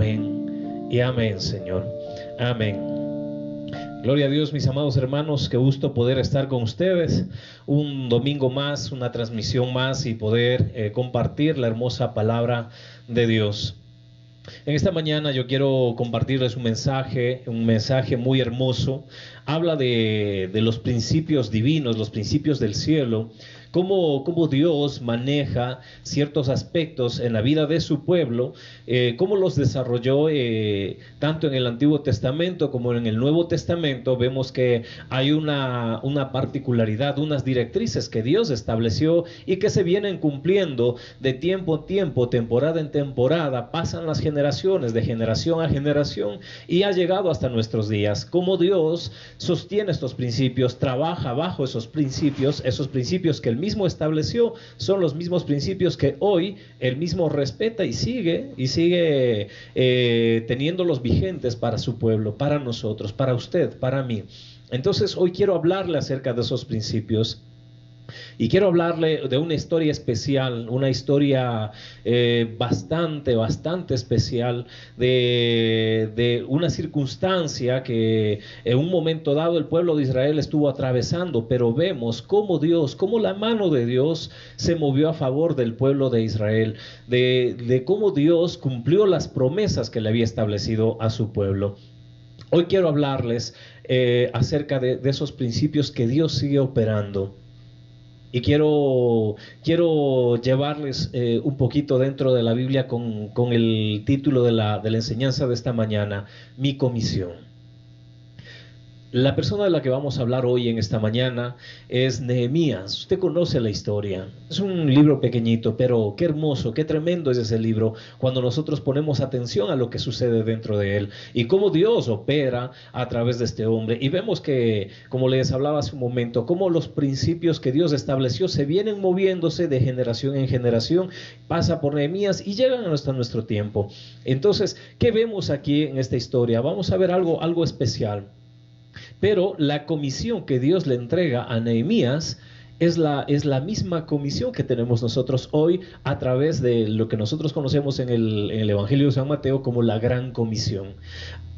Amén y amén, Señor. Amén. Gloria a Dios, mis amados hermanos, qué gusto poder estar con ustedes un domingo más, una transmisión más y poder compartir la hermosa palabra de Dios. En esta mañana yo quiero compartirles un mensaje muy hermoso. Habla de los principios divinos, los principios del cielo, cómo Dios maneja ciertos aspectos en la vida de su pueblo, cómo los desarrolló tanto en el Antiguo Testamento como en el Nuevo Testamento. Vemos que hay una particularidad, unas directrices que Dios estableció y que se vienen cumpliendo de tiempo en tiempo, temporada en temporada. Pasan las generaciones de generación a generación y ha llegado hasta nuestros días. Cómo Dios sostiene estos principios, trabaja bajo esos principios que Él mismo estableció, son los mismos principios que hoy Él mismo respeta y sigue teniéndolos vigentes para su pueblo, para nosotros, para usted, para mí. Entonces hoy quiero hablarle acerca de esos principios. Y quiero hablarle de una historia especial, una historia bastante especial de una circunstancia que en un momento dado el pueblo de Israel estuvo atravesando, pero vemos cómo Dios, cómo la mano de Dios se movió a favor del pueblo de Israel, de cómo Dios cumplió las promesas que le había establecido a su pueblo. Hoy quiero hablarles acerca de esos principios que Dios sigue operando. Y quiero llevarles un poquito dentro de la Biblia con el título de la enseñanza de esta mañana, Mi comisión. La persona de la que vamos a hablar hoy en esta mañana es Nehemías. Usted conoce la historia. Es un libro pequeñito, pero qué hermoso, qué tremendo es ese libro cuando nosotros ponemos atención a lo que sucede dentro de él y cómo Dios opera a través de este hombre. Y vemos que, como les hablaba hace un momento, cómo los principios que Dios estableció se vienen moviéndose de generación en generación, pasa por Nehemías y llegan hasta nuestro tiempo. Entonces, ¿qué vemos aquí en esta historia? Vamos a ver algo especial. Pero la comisión que Dios le entrega a Nehemías es la misma comisión que tenemos nosotros hoy a través de lo que nosotros conocemos en el Evangelio de San Mateo como la Gran Comisión.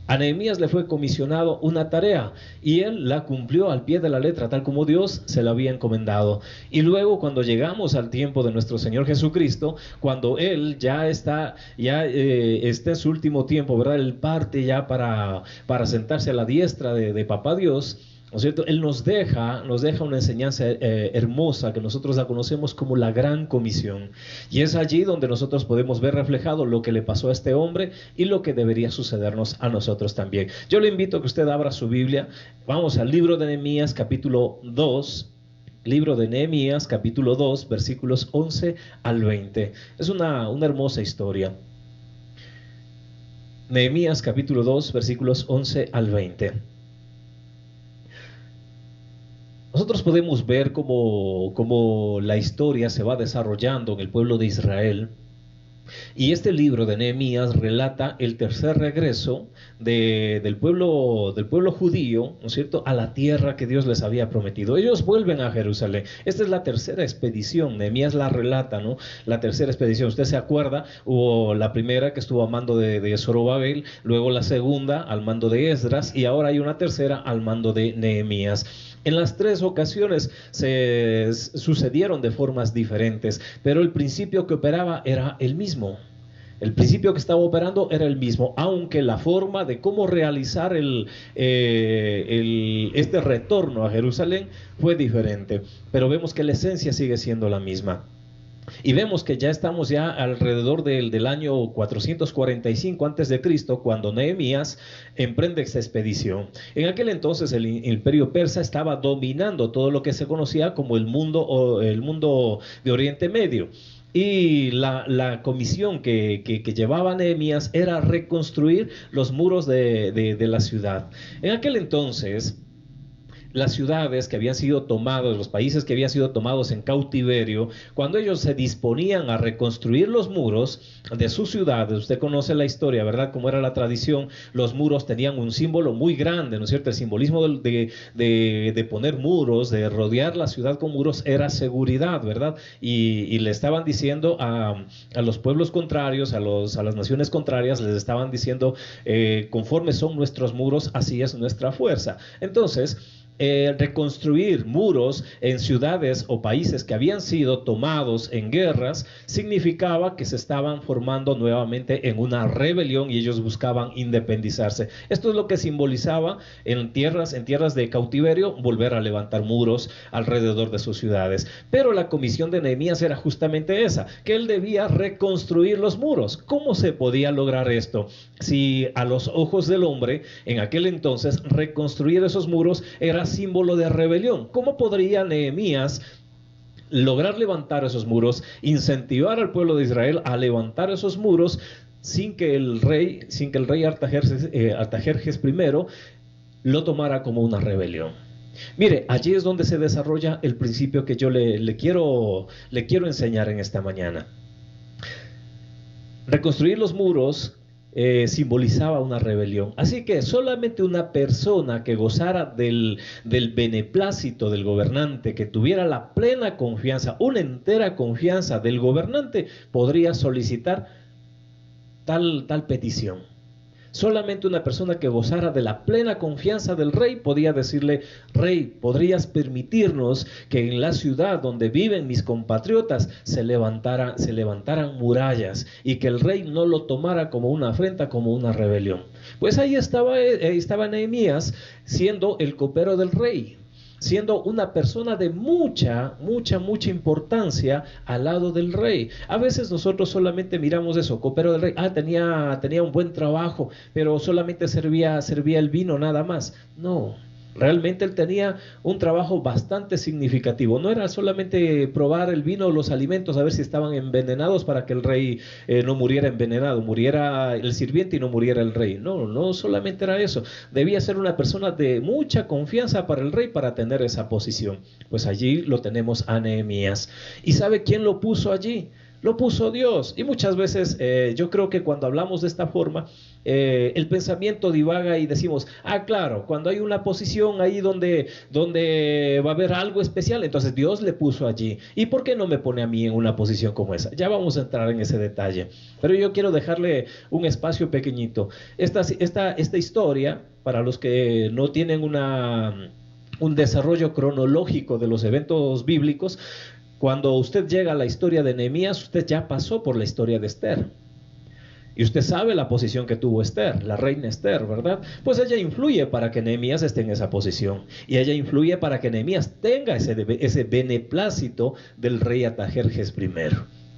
A Nehemías le fue comisionado una tarea y él la cumplió al pie de la letra, tal como Dios se la había encomendado. Y luego, cuando llegamos al tiempo de nuestro Señor Jesucristo, cuando él ya está en su último tiempo, ¿verdad? Él parte ya para sentarse a la diestra de Papá Dios, ¿no es cierto? Él nos deja una enseñanza hermosa que nosotros la conocemos como la Gran Comisión. Y es allí donde nosotros podemos ver reflejado lo que le pasó a este hombre y lo que debería sucedernos a nosotros también. Yo le invito a que usted abra su Biblia. Vamos al libro de Nehemías, capítulo 2. Libro de Nehemías, capítulo 2, versículos 11 al 20. Es una hermosa historia. Nehemías, capítulo 2, versículos 11 al 20. Nosotros podemos ver cómo la historia se va desarrollando en el pueblo de Israel. Y este libro de Nehemías relata el tercer regreso del pueblo judío, ¿no es cierto?, a la tierra que Dios les había prometido. Ellos vuelven a Jerusalén. Esta es la tercera expedición. Nehemías la relata, ¿no? La tercera expedición. Usted se acuerda, hubo la primera que estuvo a mando de Zorobabel, luego la segunda al mando de Esdras y ahora hay una tercera al mando de Nehemías. En las tres ocasiones se sucedieron de formas diferentes, pero el principio que operaba era el mismo. El principio que estaba operando era el mismo, aunque la forma de cómo realizar este retorno a Jerusalén fue diferente. Pero vemos que la esencia sigue siendo la misma. Y vemos que ya estamos alrededor del año 445 a.C., cuando Nehemías emprende esta expedición. En aquel entonces el imperio persa estaba dominando todo lo que se conocía como el mundo de Oriente Medio. Y la comisión que llevaba Nehemías era reconstruir los muros de la ciudad. En aquel entonces las ciudades que habían sido tomadas, los países que habían sido tomados en cautiverio, cuando ellos se disponían a reconstruir los muros de sus ciudades, usted conoce la historia, ¿verdad? Como era la tradición, los muros tenían un símbolo muy grande, ¿no es cierto? El simbolismo de poner muros, de rodear la ciudad con muros, era seguridad, ¿verdad? Y le estaban diciendo a los pueblos contrarios, a las naciones contrarias, les estaban diciendo, conforme son nuestros muros, así es nuestra fuerza. Entonces, reconstruir muros en ciudades o países que habían sido tomados en guerras significaba que se estaban formando nuevamente en una rebelión y ellos buscaban independizarse. Esto es lo que simbolizaba en tierras de cautiverio, volver a levantar muros alrededor de sus ciudades. Pero la comisión de Nehemías era justamente esa, que él debía reconstruir los muros. ¿Cómo se podía lograr esto? Si a los ojos del hombre en aquel entonces reconstruir esos muros era símbolo de rebelión, ¿cómo podría Nehemías lograr levantar esos muros, incentivar al pueblo de Israel a levantar esos muros sin que el rey Artajerjes I lo tomara como una rebelión? Mire, allí es donde se desarrolla el principio que yo le quiero enseñar en esta mañana. Reconstruir los muros simbolizaba una rebelión. Así que solamente una persona que gozara del beneplácito del gobernante, que tuviera la plena confianza, una entera confianza del gobernante, podría solicitar tal petición. Solamente una persona que gozara de la plena confianza del rey podía decirle: rey, ¿podrías permitirnos que en la ciudad donde viven mis compatriotas se levantaran murallas y que el rey no lo tomara como una afrenta, como una rebelión? Pues ahí estaba Nehemías, siendo el copero del rey, siendo una persona de mucha importancia al lado del rey. A veces nosotros solamente miramos eso, copero del rey, tenía un buen trabajo, pero solamente servía el vino nada más. No, realmente él tenía un trabajo bastante significativo. No era solamente probar el vino o los alimentos, a ver si estaban envenenados para que el rey no muriera envenenado, muriera el sirviente y no muriera el rey. No solamente era eso. Debía ser una persona de mucha confianza para el rey para tener esa posición. Pues allí lo tenemos a Nehemías. ¿Y sabe quién lo puso allí? Lo puso Dios. Y muchas veces yo creo que cuando hablamos de esta forma, el pensamiento divaga y decimos: claro, cuando hay una posición ahí donde va a haber algo especial, entonces Dios le puso allí. ¿Y por qué no me pone a mí en una posición como esa? Ya vamos a entrar en ese detalle. Pero yo quiero dejarle un espacio pequeñito. Esta historia, para los que no tienen un desarrollo cronológico de los eventos bíblicos, cuando usted llega a la historia de Nehemías, usted ya pasó por la historia de Esther. Y usted sabe la posición que tuvo Esther, la reina Esther, ¿verdad? Pues ella influye para que Nehemías esté en esa posición. Y ella influye para que Nehemías tenga ese beneplácito del rey Artajerjes I.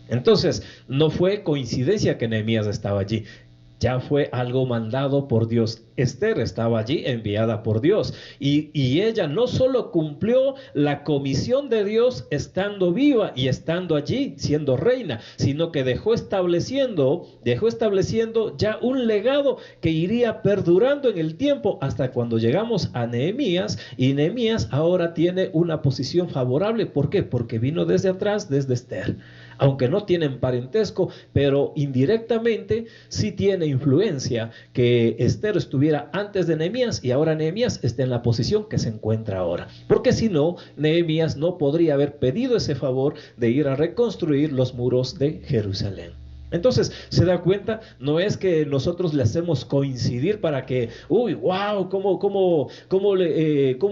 Entonces, no fue coincidencia que Nehemías estaba allí. Ya fue algo mandado por Dios. Esther estaba allí, enviada por Dios, y ella no solo cumplió la comisión de Dios estando viva y estando allí siendo reina, sino que dejó estableciendo ya un legado que iría perdurando en el tiempo hasta cuando llegamos a Nehemías, y Nehemías ahora tiene una posición favorable. ¿Por qué? Porque vino desde atrás, desde Esther. Aunque no tienen parentesco, pero indirectamente sí tiene influencia que Esther estuviera antes de Nehemías y ahora Nehemías está en la posición que se encuentra ahora. Porque si no, Nehemías no podría haber pedido ese favor de ir a reconstruir los muros de Jerusalén. Entonces, ¿se da cuenta? No es que nosotros le hacemos coincidir para que, wow, ¿cómo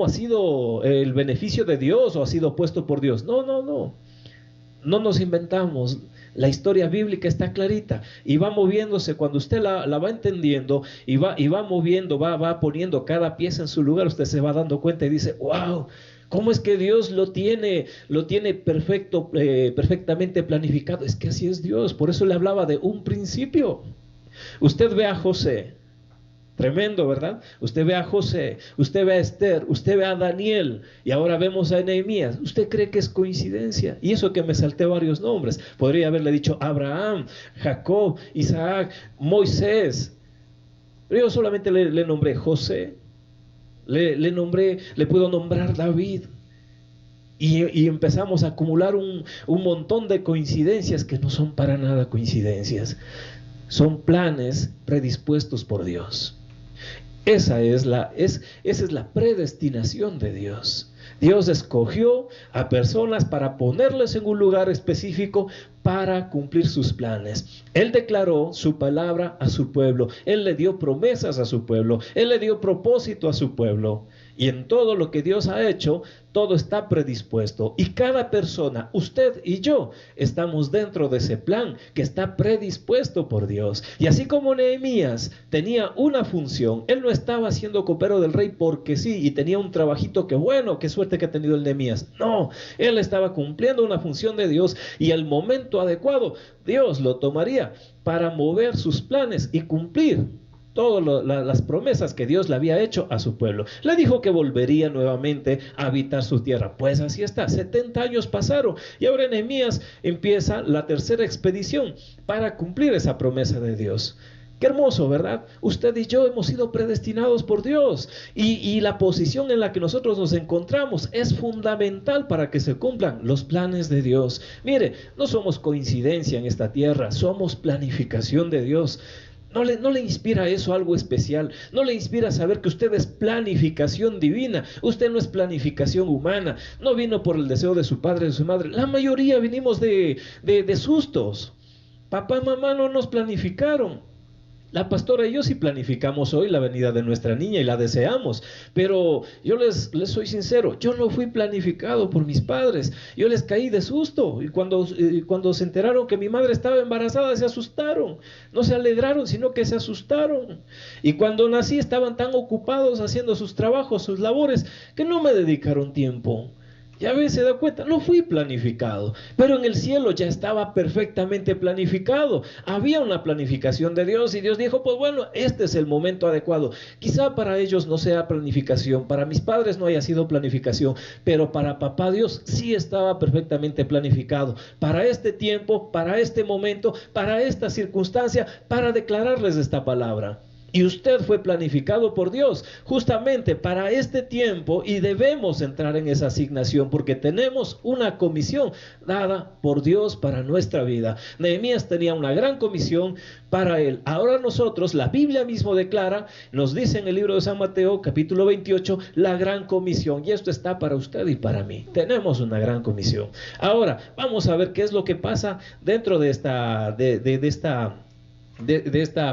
ha sido el beneficio de Dios o ha sido puesto por Dios? No nos inventamos. La historia bíblica está clarita y va moviéndose. Cuando usted la va entendiendo y va moviendo, va poniendo cada pieza en su lugar, usted se va dando cuenta y dice: wow, ¿cómo es que Dios lo tiene perfectamente planificado? Es que así es Dios. Por eso le hablaba de un principio. Usted ve a José. Tremendo, ¿verdad? Usted ve a José, usted ve a Esther, usted ve a Daniel y ahora vemos a Nehemías. ¿Usted cree que es coincidencia? Y eso que me salté varios nombres. Podría haberle dicho Abraham, Jacob, Isaac, Moisés. Pero yo solamente le nombré José, le puedo nombrar David. Y empezamos a acumular un montón de coincidencias que no son para nada coincidencias. Son planes predispuestos por Dios. Esa es la predestinación de Dios. Dios escogió a personas para ponerles en un lugar específico para cumplir sus planes. Él declaró su palabra a su pueblo. Él le dio promesas a su pueblo. Él le dio propósito a su pueblo. Y en todo lo que Dios ha hecho, todo está predispuesto. Y cada persona, usted y yo, estamos dentro de ese plan que está predispuesto por Dios. Y así como Nehemías tenía una función, él no estaba siendo copero del rey porque sí, y tenía un trabajito que bueno, qué suerte que ha tenido el Nehemías. No, él estaba cumpliendo una función de Dios y el momento adecuado, Dios lo tomaría para mover sus planes y cumplir todas las promesas que Dios le había hecho a su pueblo. Le dijo que volvería nuevamente a habitar su tierra. Pues así está, 70 años pasaron y ahora Nehemías empieza la tercera expedición para cumplir esa promesa de Dios. Qué hermoso, ¿verdad? Usted y yo hemos sido predestinados por Dios y la posición en la que nosotros nos encontramos es fundamental para que se cumplan los planes de Dios. Mire, no somos coincidencia en esta tierra, somos planificación de Dios. ¿No le inspira eso algo especial? ¿No le inspira saber que usted es planificación divina? Usted no es planificación humana. No vino por el deseo de su padre, de su madre. La mayoría vinimos de sustos. Papá y mamá no nos planificaron. La pastora y yo sí planificamos hoy la venida de nuestra niña y la deseamos, pero yo les soy sincero, yo no fui planificado por mis padres, yo les caí de susto y cuando se enteraron que mi madre estaba embarazada se asustaron, no se alegraron sino que se asustaron, y cuando nací estaban tan ocupados haciendo sus trabajos, sus labores, que no me dedicaron tiempo. Ya ves, se da cuenta, no fui planificado, pero en el cielo ya estaba perfectamente planificado. Había una planificación de Dios y Dios dijo, pues bueno, este es el momento adecuado. Quizá para ellos no sea planificación, para mis padres no haya sido planificación, pero para papá Dios sí estaba perfectamente planificado. Para este tiempo, para este momento, para esta circunstancia, para declararles esta palabra. Y usted fue planificado por Dios justamente para este tiempo y debemos entrar en esa asignación porque tenemos una comisión dada por Dios para nuestra vida. Nehemías tenía una gran comisión para él. Ahora nosotros, la Biblia mismo declara, nos dice en el libro de San Mateo, capítulo 28, la gran comisión. Y esto está para usted y para mí. Tenemos una gran comisión. Ahora, vamos a ver qué es lo que pasa dentro de esta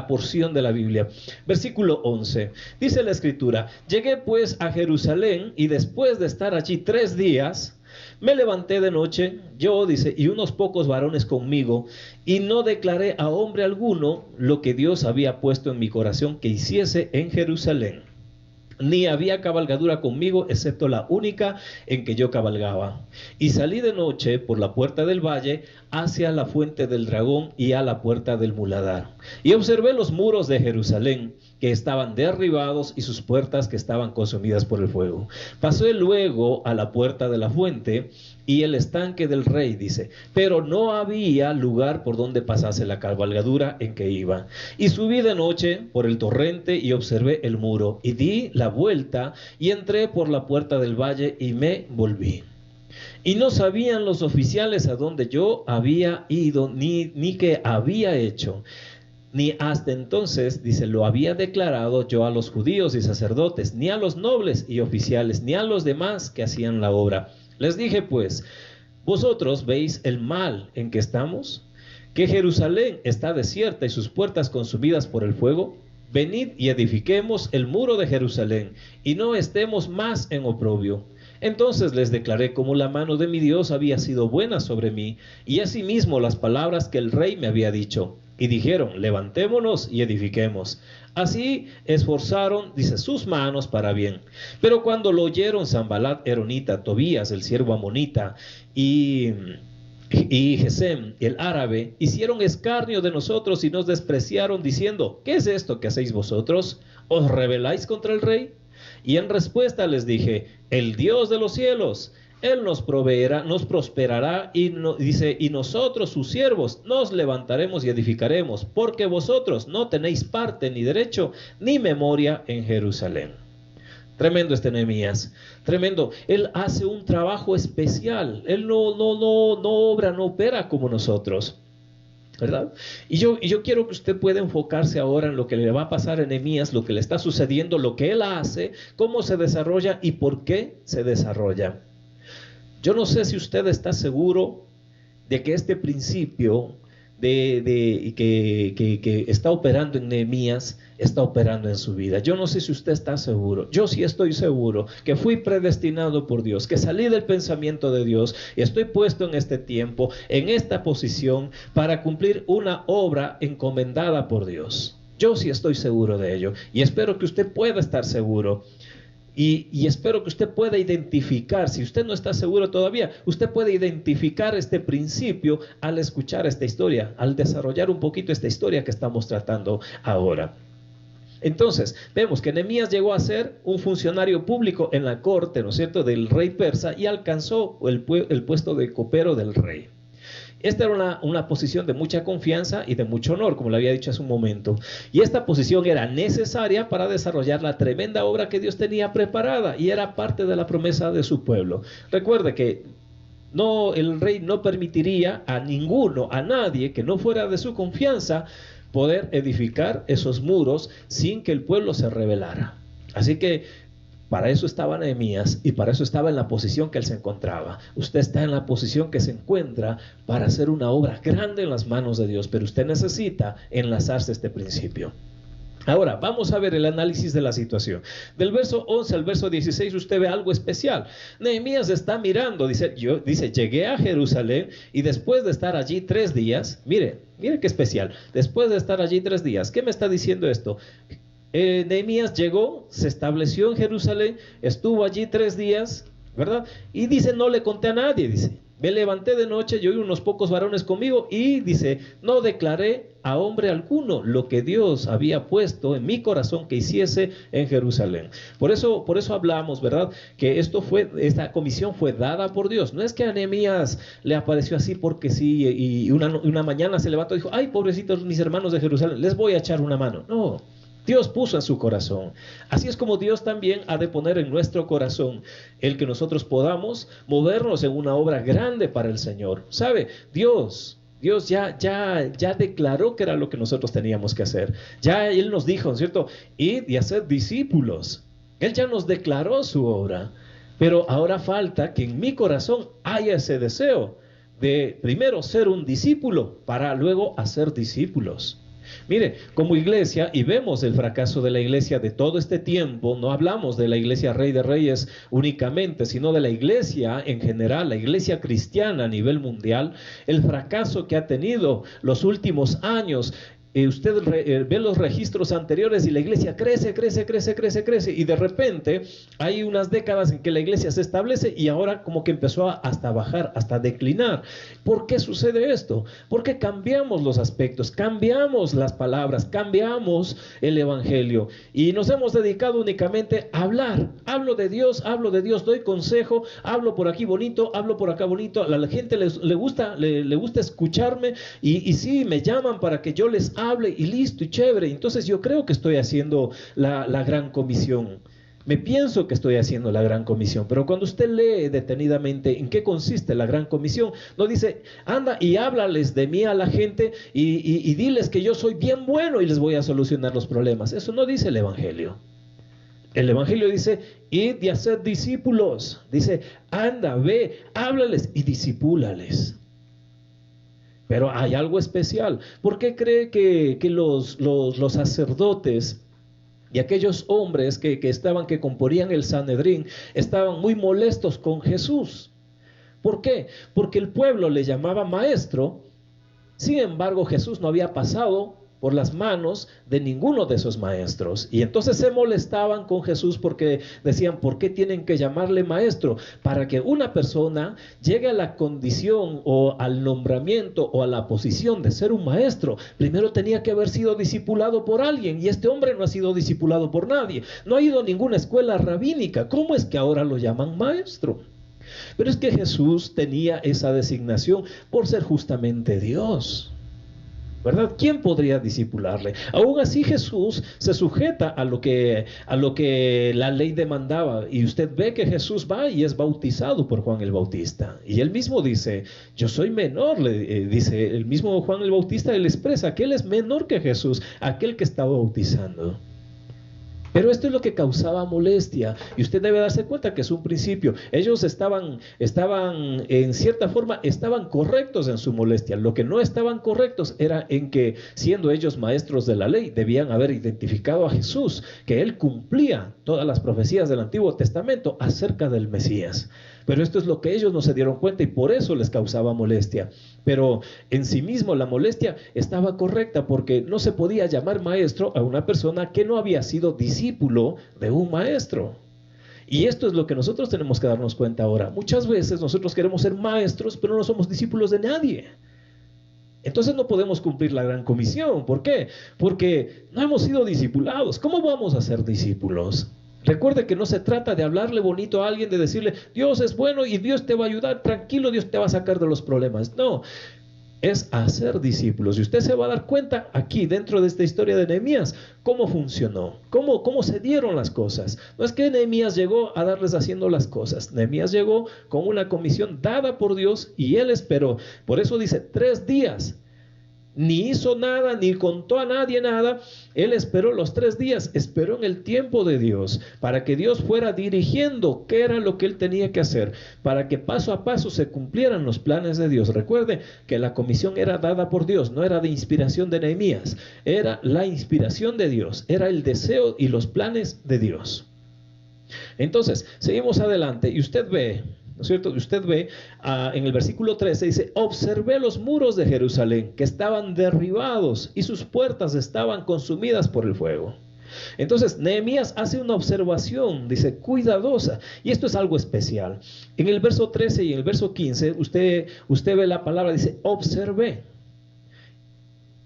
porción de la Biblia. Versículo 11, dice la escritura: llegué pues a Jerusalén y después de estar allí 3 días, me levanté de noche, yo, dice, y unos pocos varones conmigo, y no declaré a hombre alguno lo que Dios había puesto en mi corazón que hiciese en Jerusalén. Ni había cabalgadura conmigo, excepto la única en que yo cabalgaba. Y salí de noche por la puerta del valle hacia la fuente del dragón y a la puerta del muladar. Y observé los muros de Jerusalén, que estaban derribados, y sus puertas que estaban consumidas por el fuego. Pasé luego a la puerta de la fuente y el estanque del rey, dice, pero no había lugar por donde pasase la cabalgadura en que iba. Y subí de noche por el torrente y observé el muro, y di la vuelta y entré por la puerta del valle y me volví. Y no sabían los oficiales a dónde yo había ido, ni qué había hecho. Ni hasta entonces, dice, lo había declarado yo a los judíos y sacerdotes, ni a los nobles y oficiales, ni a los demás que hacían la obra. Les dije pues, ¿vosotros veis el mal en que estamos? ¿Que Jerusalén está desierta y sus puertas consumidas por el fuego? Venid y edifiquemos el muro de Jerusalén, y no estemos más en oprobio. Entonces les declaré cómo la mano de mi Dios había sido buena sobre mí, y asimismo las palabras que el rey me había dicho. Y dijeron, levantémonos y edifiquemos. Así esforzaron, dice, sus manos para bien. Pero cuando lo oyeron Sanbalat Eronita, Tobías, el siervo amonita, y Gesem, el árabe, hicieron escarnio de nosotros y nos despreciaron, diciendo, ¿qué es esto que hacéis vosotros? ¿Os rebeláis contra el rey? Y en respuesta les dije, el Dios de los cielos, Él nos proveerá, nos prosperará, dice, y nosotros sus siervos nos levantaremos y edificaremos, porque vosotros no tenéis parte ni derecho ni memoria en Jerusalén. Tremendo este Nehemías, tremendo. Él hace un trabajo especial. Él no obra, no opera como nosotros, ¿verdad? Y yo quiero que usted pueda enfocarse ahora en lo que le va a pasar a Nehemías, lo que le está sucediendo, lo que él hace, cómo se desarrolla y por qué se desarrolla. Yo no sé si usted está seguro de que este principio que está operando en Nehemías está operando en su vida. Yo no sé si usted está seguro. Yo sí estoy seguro que fui predestinado por Dios, que salí del pensamiento de Dios y estoy puesto en este tiempo, en esta posición, para cumplir una obra encomendada por Dios. Yo sí estoy seguro de ello y espero que usted pueda estar seguro. Y espero que usted pueda identificar, si usted no está seguro todavía, usted puede identificar este principio al escuchar esta historia, al desarrollar un poquito esta historia que estamos tratando ahora. Entonces, vemos que Nehemías llegó a ser un funcionario público en la corte, ¿no es cierto?, del rey persa, y alcanzó el puesto de copero del rey. Esta era una posición de mucha confianza y de mucho honor, como le había dicho hace un momento. Y esta posición era necesaria para desarrollar la tremenda obra que Dios tenía preparada y era parte de la promesa de su pueblo. Recuerde que el rey no permitiría a ninguno, a nadie que no fuera de su confianza, poder edificar esos muros sin que el pueblo se rebelara. Así que para eso estaba Nehemías y para eso estaba en la posición que él se encontraba. Usted está en la posición que se encuentra para hacer una obra grande en las manos de Dios, pero usted necesita enlazarse a este principio. Ahora, vamos a ver el análisis de la situación. Del verso 11 al verso 16 usted ve algo especial. Nehemías está mirando, dice, llegué a Jerusalén y después de estar allí 3 días, mire qué especial, después de estar allí 3 días, ¿qué me está diciendo esto? Nehemías llegó, se estableció en Jerusalén, estuvo allí 3 días, ¿verdad? Y dice, no le conté a nadie, dice, me levanté de noche, yo y unos pocos varones conmigo, y dice, no declaré a hombre alguno lo que Dios había puesto en mi corazón que hiciese en Jerusalén. Por eso hablamos, ¿verdad? Que esta comisión fue dada por Dios. No es que a Nehemías le apareció así porque sí, y una mañana se levantó y dijo, ay, pobrecitos mis hermanos de Jerusalén, les voy a echar una mano. No. Dios puso en su corazón. Así es como Dios también ha de poner en nuestro corazón el que nosotros podamos movernos en una obra grande para el Señor. ¿Sabe? Dios ya declaró que era lo que nosotros teníamos que hacer. Ya Él nos dijo, ¿no es cierto? Id y haced discípulos. Él ya nos declaró su obra. Pero ahora falta que en mi corazón haya ese deseo de primero ser un discípulo para luego hacer discípulos. Mire, como iglesia, y vemos el fracaso de la iglesia de todo este tiempo, no hablamos de la iglesia Rey de Reyes únicamente, sino de la iglesia en general, la iglesia cristiana a nivel mundial, el fracaso que ha tenido los últimos años. Usted ve los registros anteriores y la iglesia crece, y de repente hay unas décadas en que la iglesia se establece y ahora como que empezó hasta bajar, hasta declinar. ¿Por qué sucede esto? Porque cambiamos los aspectos, cambiamos las palabras, cambiamos el evangelio y nos hemos dedicado únicamente a hablar. Hablo de Dios, doy consejo, hablo por aquí bonito, hablo por acá bonito. A la gente le gusta escucharme y sí, me llaman para que yo les hable y listo y chévere. Entonces yo creo que estoy haciendo la gran comisión. Me pienso que estoy haciendo la gran comisión, pero cuando usted lee detenidamente en qué consiste la gran comisión, no dice, anda y háblales de mí a la gente y diles que yo soy bien bueno y les voy a solucionar los problemas. Eso no dice el evangelio. El evangelio dice, id y haced discípulos. Dice, anda, ve, háblales y discípulales. Pero hay algo especial. ¿Por qué cree que los sacerdotes y aquellos hombres que componían el Sanedrín estaban muy molestos con Jesús? ¿Por qué? Porque el pueblo le llamaba maestro. Sin embargo, Jesús no había pasado por las manos de ninguno de esos maestros. Y entonces se molestaban con Jesús porque decían, ¿por qué tienen que llamarle maestro? Para que una persona llegue a la condición o al nombramiento o a la posición de ser un maestro, primero tenía que haber sido discipulado por alguien, y este hombre no ha sido discipulado por nadie, no ha ido a ninguna escuela rabínica. ¿Cómo es que ahora lo llaman maestro? Pero es que Jesús tenía esa designación por ser justamente Dios. ¿verdad? ¿Quién podría disipularle? Aún así Jesús se sujeta a lo que la ley demandaba, y usted ve que Jesús va y es bautizado por Juan el Bautista, y él mismo dice, yo soy menor, dice el mismo Juan el Bautista, él expresa que él es menor que Jesús, aquel que estaba bautizando. Pero esto es lo que causaba molestia, y usted debe darse cuenta que es un principio. Ellos estaban en cierta forma, estaban correctos en su molestia. Lo que no estaban correctos era en que, siendo ellos maestros de la ley, debían haber identificado a Jesús, que él cumplía todas las profecías del Antiguo Testamento acerca del Mesías. Pero esto es lo que ellos no se dieron cuenta, y por eso les causaba molestia. Pero en sí mismo la molestia estaba correcta, porque no se podía llamar maestro a una persona que no había sido discípulo de un maestro. Y esto es lo que nosotros tenemos que darnos cuenta ahora. Muchas veces nosotros queremos ser maestros, pero no somos discípulos de nadie. Entonces no podemos cumplir la gran comisión. ¿Por qué? Porque no hemos sido discipulados. ¿Cómo vamos a ser discípulos? Recuerde que no se trata de hablarle bonito a alguien, de decirle, Dios es bueno y Dios te va a ayudar, tranquilo, Dios te va a sacar de los problemas. No, es hacer discípulos. Y usted se va a dar cuenta aquí, dentro de esta historia de Nehemías, cómo funcionó, cómo se dieron las cosas. No es que Nehemías llegó a darles haciendo las cosas. Nehemías llegó con una comisión dada por Dios y él esperó. Por eso dice, 3 días. Ni hizo nada, ni contó a nadie nada. Él esperó los 3 días, esperó en el tiempo de Dios, para que Dios fuera dirigiendo qué era lo que él tenía que hacer, para que paso a paso se cumplieran los planes de Dios. Recuerde que la comisión era dada por Dios, no era de inspiración de Nehemías, era la inspiración de Dios, era el deseo y los planes de Dios. Entonces, seguimos adelante y usted ve, ¿no es cierto? Usted ve en el versículo 13, dice, observé los muros de Jerusalén que estaban derribados y sus puertas estaban consumidas por el fuego. Entonces Nehemías hace una observación, dice, cuidadosa, y esto es algo especial. En el verso 13 y en el verso 15, usted ve la palabra, dice, observé.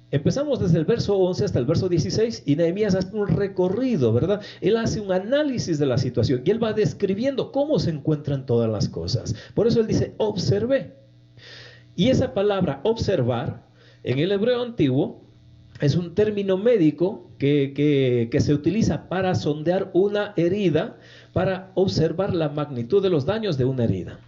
Empezamos desde el verso 11 hasta el verso 16 y Nehemías hace un recorrido, ¿verdad? Él hace un análisis de la situación y él va describiendo cómo se encuentran todas las cosas. Por eso él dice, observé. Y esa palabra observar, en el hebreo antiguo, es un término médico que se utiliza para sondear una herida, para observar la magnitud de los daños de una herida.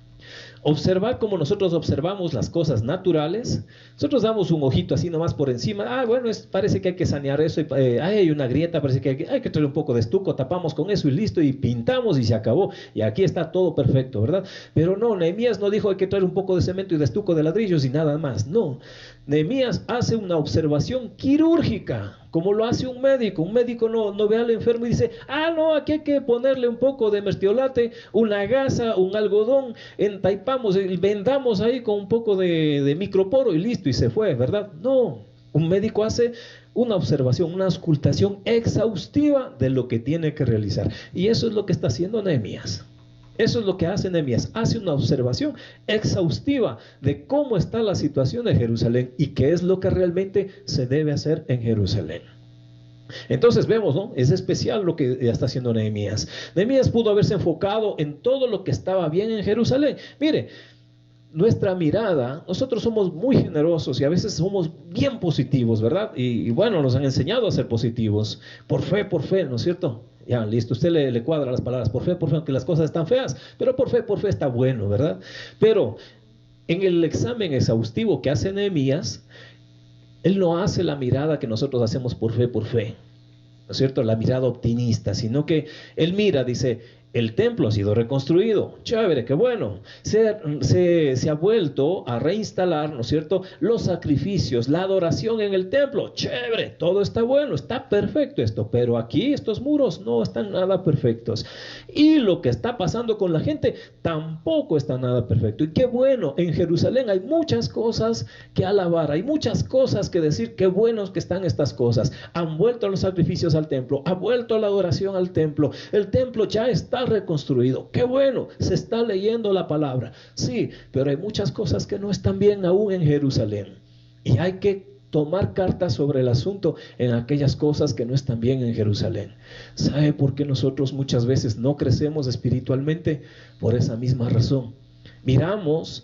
Observar como nosotros observamos las cosas naturales. Nosotros damos un ojito así nomás por encima. Bueno, parece que hay que sanear eso. Hay una grieta, parece que hay que traer un poco de estuco, tapamos con eso y listo, y pintamos y se acabó. Y aquí está todo perfecto, ¿verdad? Pero no, Nehemías no dijo hay que traer un poco de cemento y de estuco de ladrillos y nada más. No, Nehemías hace una observación quirúrgica, como lo hace un médico. Un médico no ve al enfermo y dice, no, aquí hay que ponerle un poco de mertiolate, una gasa, un algodón, entaipamos, vendamos ahí con un poco de microporo y listo, y se fue, ¿verdad? No, un médico hace una observación, una auscultación exhaustiva de lo que tiene que realizar. Y eso es lo que está haciendo Nehemías. Eso es lo que hace Nehemías, hace una observación exhaustiva de cómo está la situación de Jerusalén y qué es lo que realmente se debe hacer en Jerusalén. Entonces vemos, ¿no? Es especial lo que está haciendo Nehemías. Nehemías pudo haberse enfocado en todo lo que estaba bien en Jerusalén. Mire, nuestra mirada, nosotros somos muy generosos y a veces somos bien positivos, ¿verdad? Y bueno, nos han enseñado a ser positivos, por fe, ¿no es cierto? Ya, listo, usted le cuadra las palabras, por fe, aunque las cosas están feas, pero por fe está bueno, ¿verdad? Pero en el examen exhaustivo que hace Nehemías, él no hace la mirada que nosotros hacemos por fe, ¿no es cierto? La mirada optimista, sino que él mira, dice, el templo ha sido reconstruido, chévere, qué bueno, se ha vuelto a reinstalar, ¿no es cierto?, los sacrificios, la adoración en el templo, chévere, todo está bueno, está perfecto esto, pero aquí estos muros no están nada perfectos, y lo que está pasando con la gente tampoco está nada perfecto. Y qué bueno, en Jerusalén hay muchas cosas que alabar, hay muchas cosas que decir, qué buenos que están estas cosas. Han vuelto los sacrificios al templo, ha vuelto la adoración al templo, el templo ya está reconstruido, qué bueno, se está leyendo la palabra, sí, pero hay muchas cosas que no están bien aún en Jerusalén, y hay que tomar cartas sobre el asunto en aquellas cosas que no están bien en Jerusalén. ¿Sabe por qué nosotros muchas veces no crecemos espiritualmente? Por esa misma razón. Miramos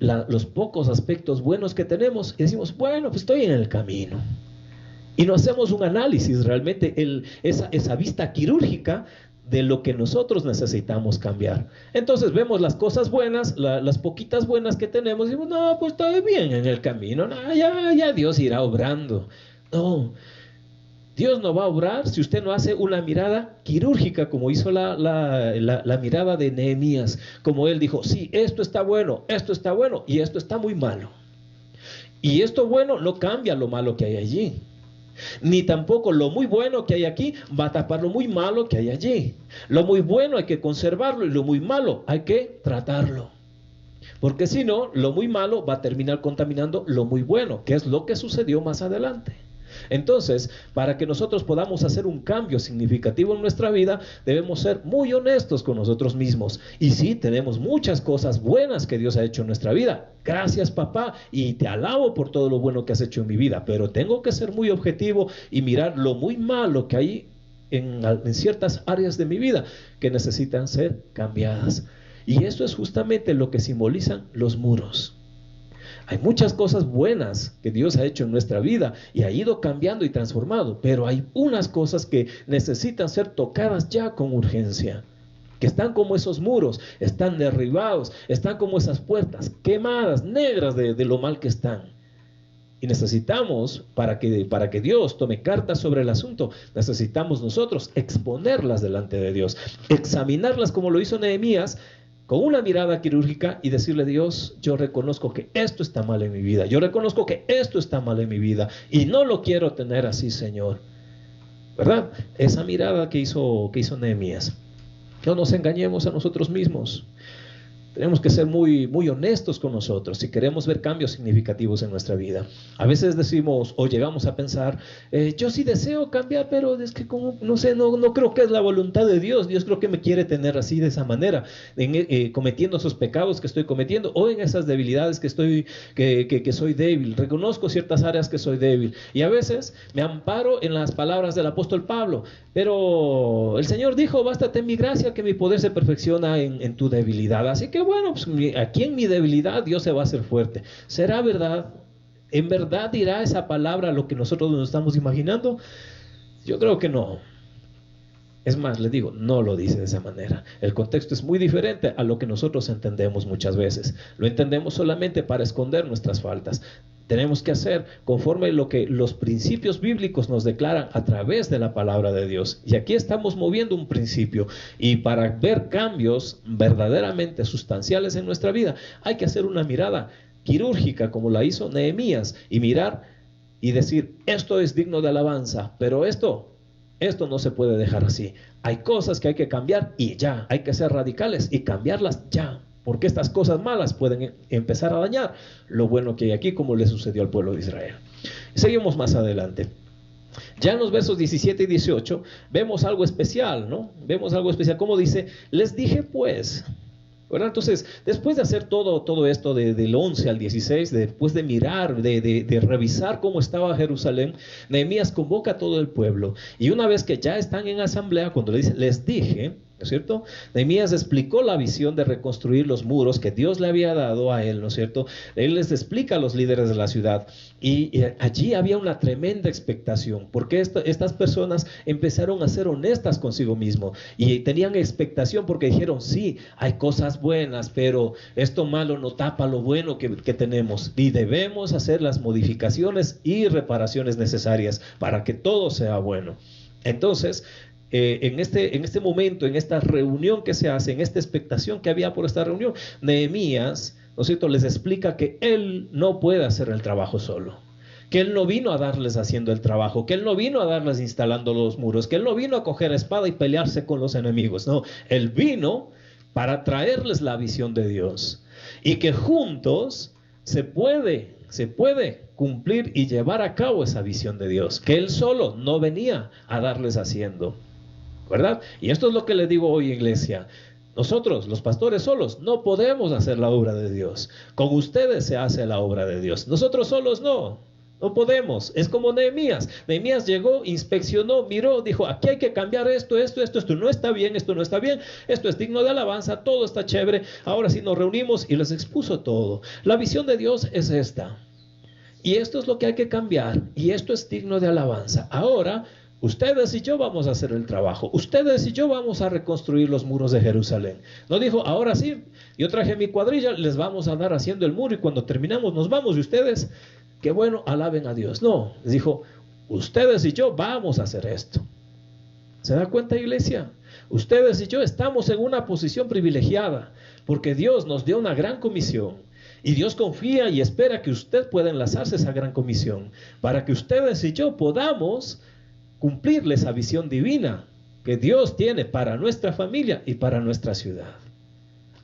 los pocos aspectos buenos que tenemos y decimos, bueno, pues estoy en el camino. Y no hacemos un análisis realmente, esa vista quirúrgica de lo que nosotros necesitamos cambiar. Entonces vemos las cosas buenas, las poquitas buenas que tenemos, y decimos, no, pues estoy bien en el camino, no, ya Dios irá obrando. No, Dios no va a obrar si usted no hace una mirada quirúrgica, como hizo la mirada de Nehemías, como él dijo, sí, esto está bueno, y esto está muy malo. Y esto bueno no cambia lo malo que hay allí. Ni tampoco lo muy bueno que hay aquí va a tapar lo muy malo que hay allí. Lo muy bueno hay que conservarlo y lo muy malo hay que tratarlo. Porque si no, lo muy malo va a terminar contaminando lo muy bueno, que es lo que sucedió más adelante. Entonces, para que nosotros podamos hacer un cambio significativo en nuestra vida, debemos ser muy honestos con nosotros mismos. Y sí, tenemos muchas cosas buenas que Dios ha hecho en nuestra vida. Gracias, papá, y te alabo por todo lo bueno que has hecho en mi vida. Pero tengo que ser muy objetivo y mirar lo muy malo que hay en ciertas áreas de mi vida que necesitan ser cambiadas. Y eso es justamente lo que simbolizan los muros. Hay muchas cosas buenas que Dios ha hecho en nuestra vida y ha ido cambiando y transformado, pero hay unas cosas que necesitan ser tocadas ya con urgencia, que están como esos muros, están derribados, están como esas puertas quemadas, negras de lo mal que están. Y necesitamos, para que Dios tome cartas sobre el asunto, necesitamos nosotros exponerlas delante de Dios, examinarlas como lo hizo Nehemías, con una mirada quirúrgica y decirle, Dios, yo reconozco que esto está mal en mi vida, yo reconozco que esto está mal en mi vida y no lo quiero tener así, Señor. ¿Verdad? Esa mirada que hizo Nehemías. No nos engañemos a nosotros mismos. Tenemos que ser muy honestos con nosotros si queremos ver cambios significativos en nuestra vida. A veces decimos o llegamos a pensar, yo sí deseo cambiar, pero es que como, no sé, no creo que es la voluntad de Dios. Dios creo que me quiere tener así, de esa manera, cometiendo esos pecados que estoy cometiendo o en esas debilidades que soy débil. Reconozco ciertas áreas que soy débil y a veces me amparo en las palabras del apóstol Pablo, pero el Señor dijo, bástate en mi gracia, que mi poder se perfecciona en tu debilidad. Así que bueno, pues aquí en mi debilidad Dios se va a hacer fuerte. ¿Será verdad? ¿En verdad dirá esa palabra lo que nosotros nos estamos imaginando? Yo creo que no. Es más, les digo, no lo dice de esa manera. El contexto es muy diferente a lo que nosotros entendemos muchas veces. Lo entendemos solamente para esconder nuestras faltas. Tenemos que hacer conforme lo que los principios bíblicos nos declaran a través de la palabra de Dios. Y aquí estamos moviendo un principio. Y para ver cambios verdaderamente sustanciales en nuestra vida, hay que hacer una mirada quirúrgica como la hizo Nehemías. Y mirar y decir, esto es digno de alabanza, pero esto no se puede dejar así. Hay cosas que hay que cambiar y ya. Hay que ser radicales y cambiarlas ya. Porque estas cosas malas pueden empezar a dañar lo bueno que hay aquí, como le sucedió al pueblo de Israel. Seguimos más adelante. Ya en los versos 17 y 18 vemos algo especial, ¿no? Vemos algo especial. Como dice, les dije pues, ¿verdad? Entonces, después de hacer todo esto del 11 al 16, después de mirar, de revisar cómo estaba Jerusalén, Nehemías convoca a todo el pueblo. Y una vez que ya están en asamblea, cuando le dice, les dije, ¿no es cierto? Nehemías explicó la visión de reconstruir los muros que Dios le había dado a él, ¿no es cierto? Él les explica a los líderes de la ciudad y allí había una tremenda expectación, porque estas personas empezaron a ser honestas consigo mismo y tenían expectación porque dijeron, sí, hay cosas buenas, pero esto malo no tapa lo bueno que tenemos y debemos hacer las modificaciones y reparaciones necesarias para que todo sea bueno. Entonces, en este momento, en esta reunión que se hace, en esta expectación que había por esta reunión, Nehemías, ¿no es cierto?, les explica que él no puede hacer el trabajo solo, que él no vino a darles haciendo el trabajo, que él no vino a darles instalando los muros, que él no vino a coger espada y pelearse con los enemigos, no, él vino para traerles la visión de Dios y que juntos se puede cumplir y llevar a cabo esa visión de Dios, que él solo no venía a darles haciendo, ¿verdad? Y esto es lo que les digo hoy, iglesia. Nosotros, los pastores solos, no podemos hacer la obra de Dios. Con ustedes se hace la obra de Dios. Nosotros solos no. No podemos. Es como Nehemías. Nehemías llegó, inspeccionó, miró, dijo, aquí hay que cambiar esto no está bien, esto no está bien, esto es digno de alabanza, todo está chévere. Ahora sí nos reunimos y les expuso todo. La visión de Dios es esta. Y esto es lo que hay que cambiar. Y esto es digno de alabanza. Ahora, ustedes y yo vamos a hacer el trabajo. Ustedes y yo vamos a reconstruir los muros de Jerusalén. No dijo, ahora sí, yo traje mi cuadrilla, les vamos a dar haciendo el muro y cuando terminamos nos vamos y ustedes, qué bueno, alaben a Dios. No, les dijo, ustedes y yo vamos a hacer esto. ¿Se da cuenta, iglesia? Ustedes y yo estamos en una posición privilegiada porque Dios nos dio una gran comisión. Y Dios confía y espera que usted pueda enlazarse a esa gran comisión para que ustedes y yo podamos cumplirle esa visión divina que Dios tiene para nuestra familia y para nuestra ciudad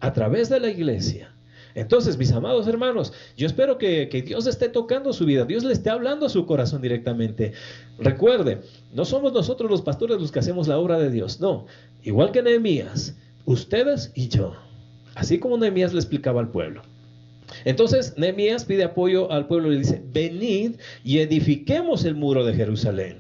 a través de la iglesia. Entonces, mis amados hermanos, yo espero que Dios esté tocando su vida, Dios le esté hablando a su corazón directamente. Recuerde, no somos nosotros los pastores los que hacemos la obra de Dios, no, igual que Nehemías, ustedes y yo, así como Nehemías le explicaba al pueblo. Entonces Nehemías pide apoyo al pueblo y le dice, venid y edifiquemos el muro de Jerusalén,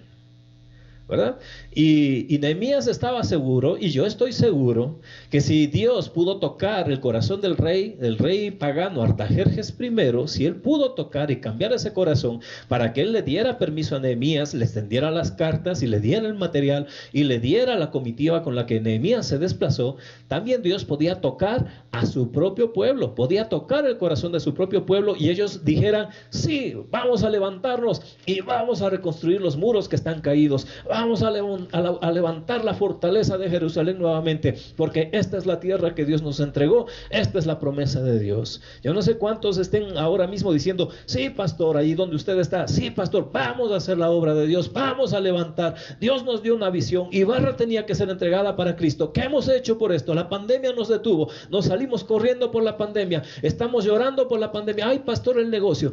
¿verdad? Y Nehemías estaba seguro, y yo estoy seguro, que si Dios pudo tocar el corazón del rey pagano Artajerjes I, si él pudo tocar y cambiar ese corazón para que él le diera permiso a Nehemías, le extendiera las cartas y le diera el material y le diera la comitiva con la que Nehemías se desplazó, también Dios podía tocar a su propio pueblo, podía tocar el corazón de su propio pueblo y ellos dijeran, sí, vamos a levantarnos y vamos a reconstruir los muros que están caídos, vamos a levantar la fortaleza de Jerusalén nuevamente, porque esta es la tierra que Dios nos entregó, esta es la promesa de Dios. Yo no sé cuántos estén ahora mismo diciendo, sí pastor, ahí donde usted está, sí pastor, vamos a hacer la obra de Dios, vamos a levantar, Dios nos dio una visión, Ibarra tenía que ser entregada para Cristo. ¿Qué hemos hecho por esto? La pandemia nos detuvo, nos salimos corriendo por la pandemia, estamos llorando por la pandemia, ay pastor, el negocio.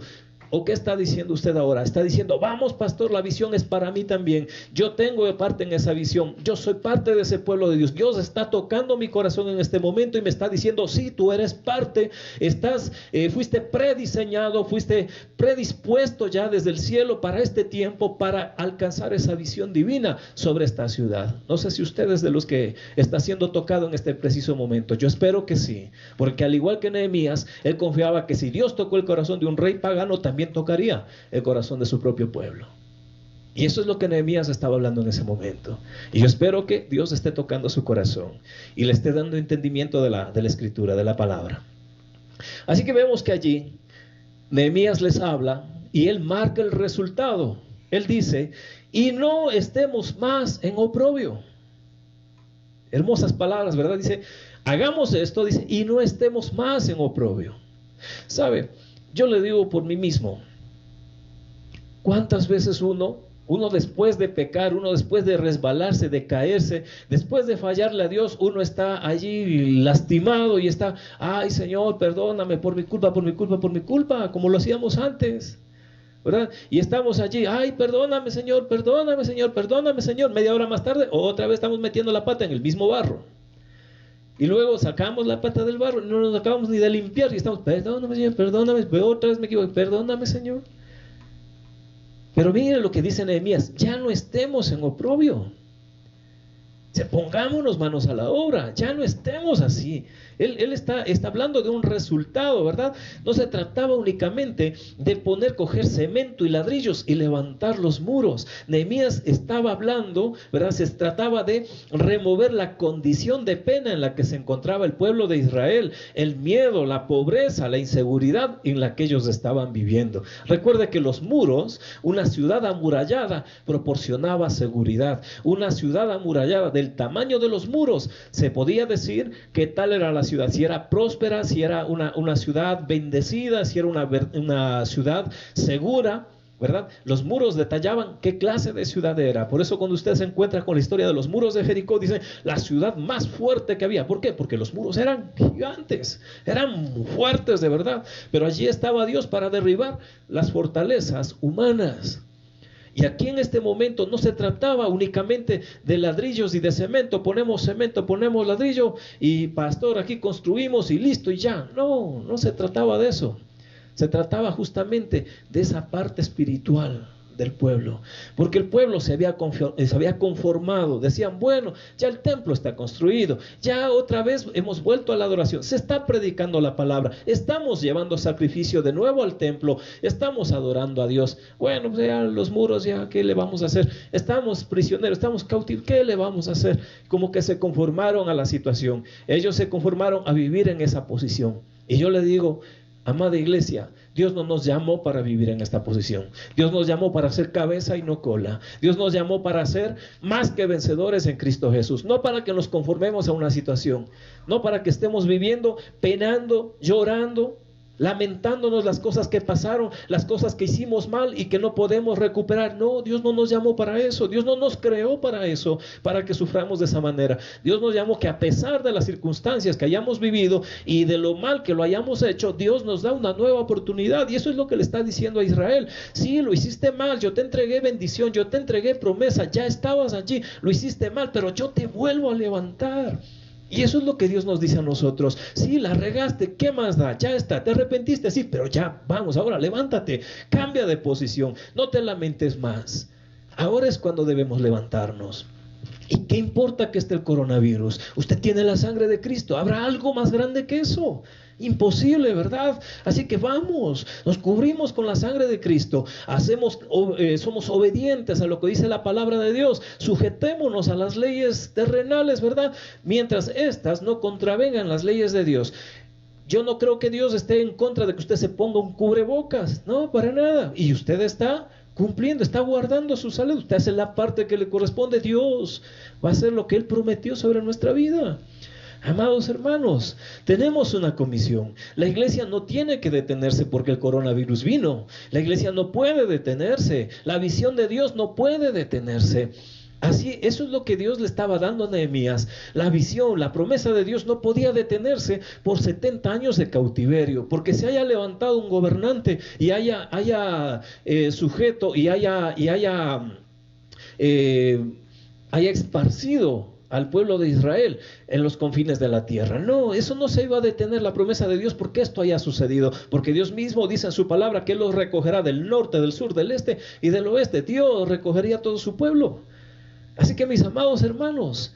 ¿O qué está diciendo usted ahora? Está diciendo, vamos pastor, la visión es para mí también. Yo tengo parte en esa visión. Yo soy parte de ese pueblo de Dios. Dios está tocando mi corazón en este momento y me está diciendo, sí, tú eres parte. Fuiste prediseñado, fuiste predispuesto ya desde el cielo para este tiempo, para alcanzar esa visión divina sobre esta ciudad. No sé si usted es de los que está siendo tocado en este preciso momento. Yo espero que sí, porque al igual que Nehemías, él confiaba que si Dios tocó el corazón de un rey pagano, también tocaría el corazón de su propio pueblo. Y eso es lo que Nehemías estaba hablando en ese momento. Y yo espero que Dios esté tocando su corazón y le esté dando entendimiento de la escritura, de la palabra. Así que vemos que allí Nehemías les habla y él marca el resultado. Él dice, y no estemos más en oprobio. Hermosas palabras, ¿verdad? Dice, hagamos esto, dice, y no estemos más en oprobio. ¿Sabe? Yo le digo por mí mismo, ¿cuántas veces uno después de pecar, uno después de resbalarse, de caerse, después de fallarle a Dios, uno está allí lastimado y está, ay Señor, perdóname por mi culpa, como lo hacíamos antes, ¿verdad? Y estamos allí, ay, perdóname Señor, media hora más tarde, otra vez estamos metiendo la pata en el mismo barro. Y luego sacamos la pata del barro, no nos acabamos ni de limpiar y estamos, perdóname Señor, perdóname, otra vez me equivoqué, perdóname Señor. Pero mire lo que dice Nehemías, ya no estemos en oprobio. Pongámonos manos a la obra, ya no estemos así. Él está hablando de un resultado, ¿verdad? No se trataba únicamente de coger cemento y ladrillos y levantar los muros. Nehemías estaba hablando, ¿verdad? Se trataba de remover la condición de pena en la que se encontraba el pueblo de Israel, el miedo, la pobreza, la inseguridad en la que ellos estaban viviendo. Recuerde que los muros, una ciudad amurallada, proporcionaba seguridad. Una ciudad amurallada del tamaño de los muros, se podía decir que tal era la ciudad, si era próspera, si era una ciudad bendecida, si era una ciudad segura, ¿verdad? Los muros detallaban qué clase de ciudad era. Por eso cuando usted se encuentra con la historia de los muros de Jericó, dice la ciudad más fuerte que había. ¿Por qué? Porque los muros eran gigantes, eran fuertes de verdad, pero allí estaba Dios para derribar las fortalezas humanas. Y aquí en este momento no se trataba únicamente de ladrillos y de cemento, ponemos ladrillo y pastor, aquí construimos y listo y ya. No se trataba de eso. Se trataba justamente de esa parte espiritual del pueblo, porque el pueblo se había conformado, decían, bueno, ya el templo está construido, ya otra vez hemos vuelto a la adoración, se está predicando la palabra, estamos llevando sacrificio de nuevo al templo, estamos adorando a Dios, bueno, pues ya los muros, ya, ¿qué le vamos a hacer? Estamos prisioneros, estamos cautivos, ¿qué le vamos a hacer? Como que se conformaron a la situación, ellos se conformaron a vivir en esa posición, y yo le digo, amada iglesia, Dios no nos llamó para vivir en esta posición. Dios nos llamó para ser cabeza y no cola. Dios nos llamó para ser más que vencedores en Cristo Jesús. No para que nos conformemos a una situación. No para que estemos viviendo, penando, llorando, lamentándonos las cosas que pasaron, las cosas que hicimos mal y que no podemos recuperar. No, Dios no nos llamó para eso. Dios no nos creó para eso, para que suframos de esa manera. Dios nos llamó que a pesar de las circunstancias que hayamos vivido y de lo mal que lo hayamos hecho, Dios nos da una nueva oportunidad. Y eso es lo que le está diciendo a Israel. Sí, lo hiciste mal, yo te entregué bendición, yo te entregué promesa, ya estabas allí, lo hiciste mal, pero yo te vuelvo a levantar. Y eso es lo que Dios nos dice a nosotros. Sí, la regaste, ¿qué más da? Ya está, te arrepentiste, sí, pero ya, vamos, ahora levántate, cambia de posición, no te lamentes más. Ahora es cuando debemos levantarnos. ¿Y qué importa que esté el coronavirus? Usted tiene la sangre de Cristo, ¿habrá algo más grande que eso? Imposible, ¿verdad? Así que vamos, nos cubrimos con la sangre de Cristo, somos obedientes a lo que dice la palabra de Dios, sujetémonos a las leyes terrenales, ¿verdad? Mientras estas no contravengan las leyes de Dios. Yo no creo que Dios esté en contra de que usted se ponga un cubrebocas, no, para nada. Y usted está cumpliendo, está guardando su salud, usted hace la parte que le corresponde. Dios va a hacer lo que Él prometió sobre nuestra vida. Amados hermanos, tenemos una comisión. La iglesia no tiene que detenerse porque el coronavirus vino. La iglesia no puede detenerse. La visión de Dios no puede detenerse. Así, eso es lo que Dios le estaba dando a Nehemías. La visión, la promesa de Dios no podía detenerse por 70 años de cautiverio, porque se haya levantado un gobernante y haya sujeto y haya esparcido al pueblo de Israel en los confines de la tierra. No, eso no se iba a detener la promesa de Dios porque esto haya sucedido, porque Dios mismo dice en su palabra que Él los recogerá del norte, del sur, del este y del oeste. Dios recogería a todo su pueblo. Así que mis amados hermanos,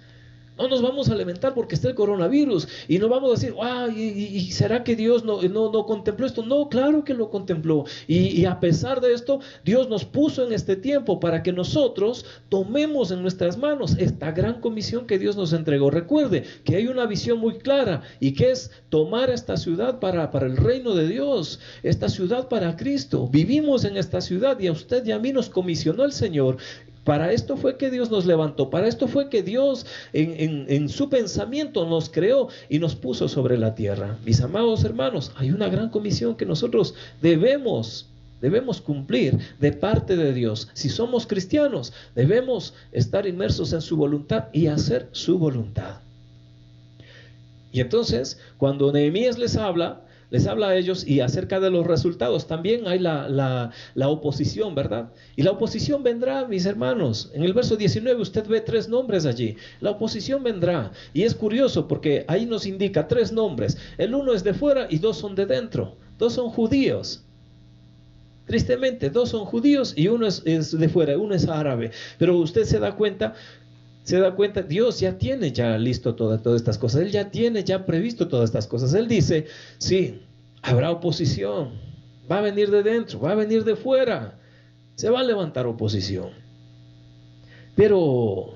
no nos vamos a lamentar porque está el coronavirus y no vamos a decir, ¿y será que Dios no contempló esto? No, claro que lo contempló. Y a pesar de esto, Dios nos puso en este tiempo para que nosotros tomemos en nuestras manos esta gran comisión que Dios nos entregó. Recuerde que hay una visión muy clara y que es tomar esta ciudad para el reino de Dios, esta ciudad para Cristo. Vivimos en esta ciudad y a usted y a mí nos comisionó el Señor. Para esto fue que Dios nos levantó, para esto fue que Dios en su pensamiento nos creó y nos puso sobre la tierra. Mis amados hermanos, hay una gran comisión que nosotros debemos cumplir de parte de Dios. Si somos cristianos, debemos estar inmersos en su voluntad y hacer su voluntad. Y entonces, cuando Nehemías les habla a ellos y acerca de los resultados, también hay la oposición, ¿verdad? Y la oposición vendrá, mis hermanos. En el verso 19 usted ve 3 nombres allí. La oposición vendrá. Y es curioso porque ahí nos indica 3 nombres. El uno es de fuera y 2 son de dentro. 2 son judíos. Tristemente, 2 son judíos y uno es de fuera, uno es árabe. Pero usted se da cuenta, Dios ya tiene listo todas estas cosas. Él ya tiene previsto todas estas cosas. Él dice, sí, habrá oposición. Va a venir de dentro, va a venir de fuera. Se va a levantar oposición. Pero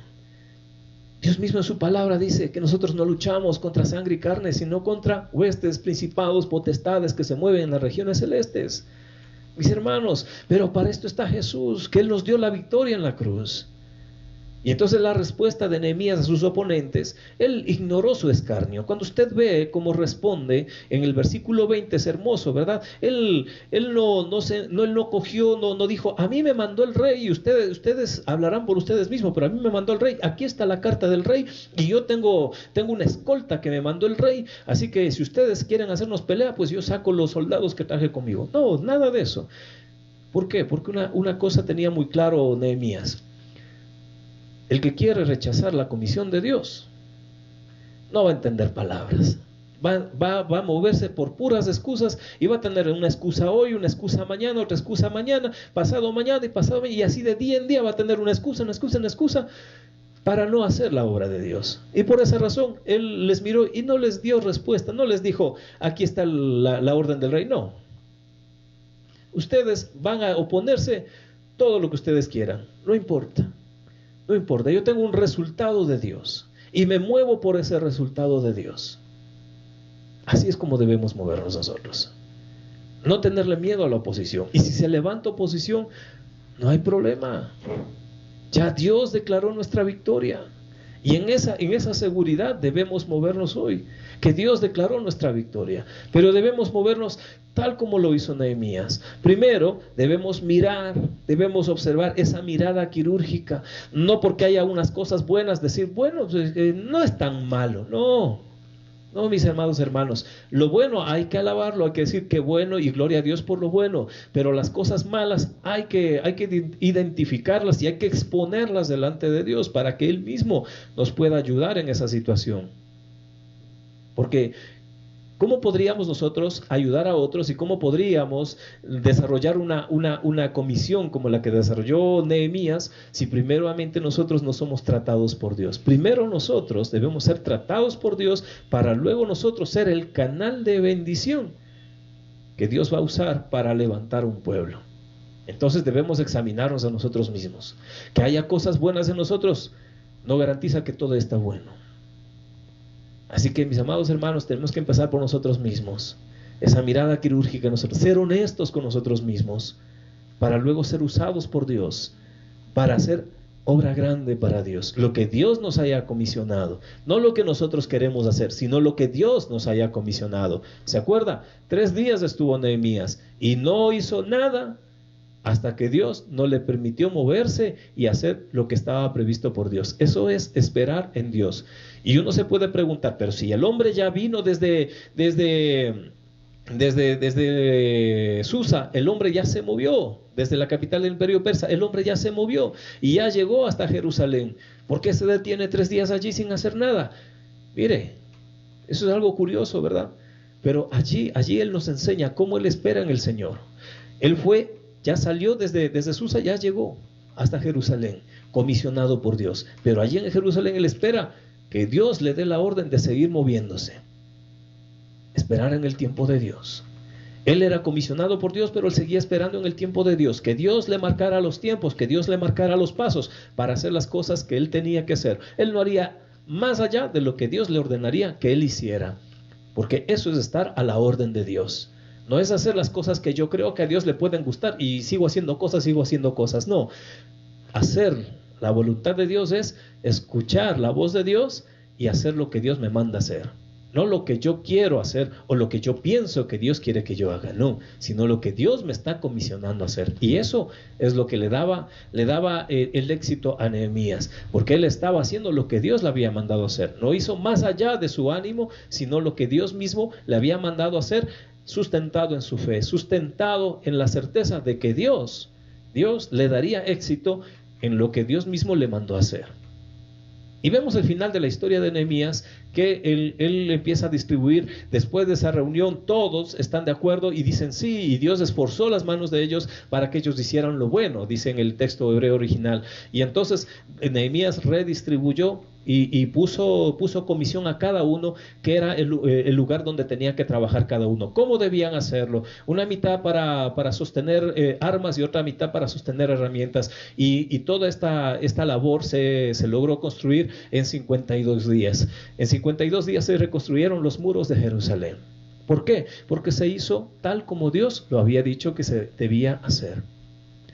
Dios mismo en su palabra dice que nosotros no luchamos contra sangre y carne, sino contra huestes, principados, potestades que se mueven en las regiones celestes. Mis hermanos, pero para esto está Jesús, que Él nos dio la victoria en la cruz. Y entonces la respuesta de Nehemías a sus oponentes, él ignoró su escarnio. Cuando usted ve cómo responde en el versículo 20, es hermoso, ¿verdad? Él no cogió, no dijo, a mí me mandó el rey y ustedes hablarán por ustedes mismos, pero a mí me mandó el rey, aquí está la carta del rey y yo tengo una escolta que me mandó el rey, así que si ustedes quieren hacernos pelea, pues yo saco los soldados que traje conmigo. No, nada de eso. ¿Por qué? Porque una cosa tenía muy claro Nehemías. El que quiere rechazar la comisión de Dios no va a entender palabras. va a moverse por puras excusas y va a tener una excusa hoy, una excusa mañana, otra excusa mañana, pasado mañana y pasado mañana, y así de día en día va a tener una excusa para no hacer la obra de Dios. Y por esa razón Él les miró y no les dio respuesta, no les dijo, aquí está la orden del rey, no. Ustedes van a oponerse todo lo que ustedes quieran, no importa, no importa, yo tengo un resultado de Dios y me muevo por ese resultado de Dios. Así es como debemos movernos nosotros. No tenerle miedo a la oposición. Y si se levanta oposición, no hay problema. Ya Dios declaró nuestra victoria. Y en esa seguridad debemos movernos hoy. Que Dios declaró nuestra victoria. Pero debemos movernos tal como lo hizo Nehemías. Primero debemos mirar, debemos observar esa mirada quirúrgica. No porque haya unas cosas buenas, decir, bueno, no es tan malo. No, mis amados hermanos, lo bueno hay que alabarlo, hay que decir que bueno y gloria a Dios por lo bueno, pero las cosas malas hay que identificarlas y hay que exponerlas delante de Dios para que Él mismo nos pueda ayudar en esa situación. Porque ¿cómo podríamos nosotros ayudar a otros y cómo podríamos desarrollar una comisión como la que desarrolló Nehemías si primeramente nosotros no somos tratados por Dios? Primero nosotros debemos ser tratados por Dios para luego nosotros ser el canal de bendición que Dios va a usar para levantar un pueblo. Entonces debemos examinarnos a nosotros mismos. Que haya cosas buenas en nosotros no garantiza que todo está bueno. Así que mis amados hermanos, tenemos que empezar por nosotros mismos. Esa mirada quirúrgica en nosotros, ser honestos con nosotros mismos, para luego ser usados por Dios, para hacer obra grande para Dios. Lo que Dios nos haya comisionado, no lo que nosotros queremos hacer, sino lo que Dios nos haya comisionado. ¿Se acuerda? 3 días estuvo Nehemías y no hizo nada hasta que Dios no le permitió moverse y hacer lo que estaba previsto por Dios. Eso es esperar en Dios. Y uno se puede preguntar, pero si el hombre ya vino desde Susa, el hombre ya se movió, desde la capital del imperio persa, el hombre ya se movió y ya llegó hasta Jerusalén. ¿Por qué se detiene 3 días allí sin hacer nada? Mire, eso es algo curioso, ¿verdad? Pero allí Él nos enseña cómo Él espera en el Señor. Él ya salió desde Susa, ya llegó hasta Jerusalén, comisionado por Dios. Pero allí en Jerusalén Él espera que Dios le dé la orden de seguir moviéndose. Esperar en el tiempo de Dios. Él era comisionado por Dios, pero él seguía esperando en el tiempo de Dios, que Dios le marcara los tiempos, que Dios le marcara los pasos para hacer las cosas que él tenía que hacer. Él no haría más allá de lo que Dios le ordenaría que él hiciera, porque eso es estar a la orden de Dios. No es hacer las cosas que yo creo que a Dios le pueden gustar y sigo haciendo cosas. No, hacer la voluntad de Dios es escuchar la voz de Dios y hacer lo que Dios me manda hacer. No lo que yo quiero hacer o lo que yo pienso que Dios quiere que yo haga, no, sino lo que Dios me está comisionando a hacer. Y eso es lo que le daba el éxito a Nehemías, porque él estaba haciendo lo que Dios le había mandado hacer. No hizo más allá de su ánimo, sino lo que Dios mismo le había mandado hacer, sustentado en su fe, sustentado en la certeza de que Dios le daría éxito en lo que Dios mismo le mandó a hacer. Y vemos el final de la historia de Nehemías, que él empieza a distribuir. Después de esa reunión todos están de acuerdo y dicen sí, y Dios esforzó las manos de ellos para que ellos hicieran lo bueno, dice en el texto hebreo original. Y entonces Nehemías redistribuyó y puso comisión a cada uno, que era el lugar donde tenía que trabajar cada uno. ¿Cómo debían hacerlo? Una mitad para sostener armas y otra mitad para sostener herramientas. Y toda esta labor se logró construir en 52 días. En 52 días se reconstruyeron los muros de Jerusalén. ¿Por qué? Porque se hizo tal como Dios lo había dicho que se debía hacer.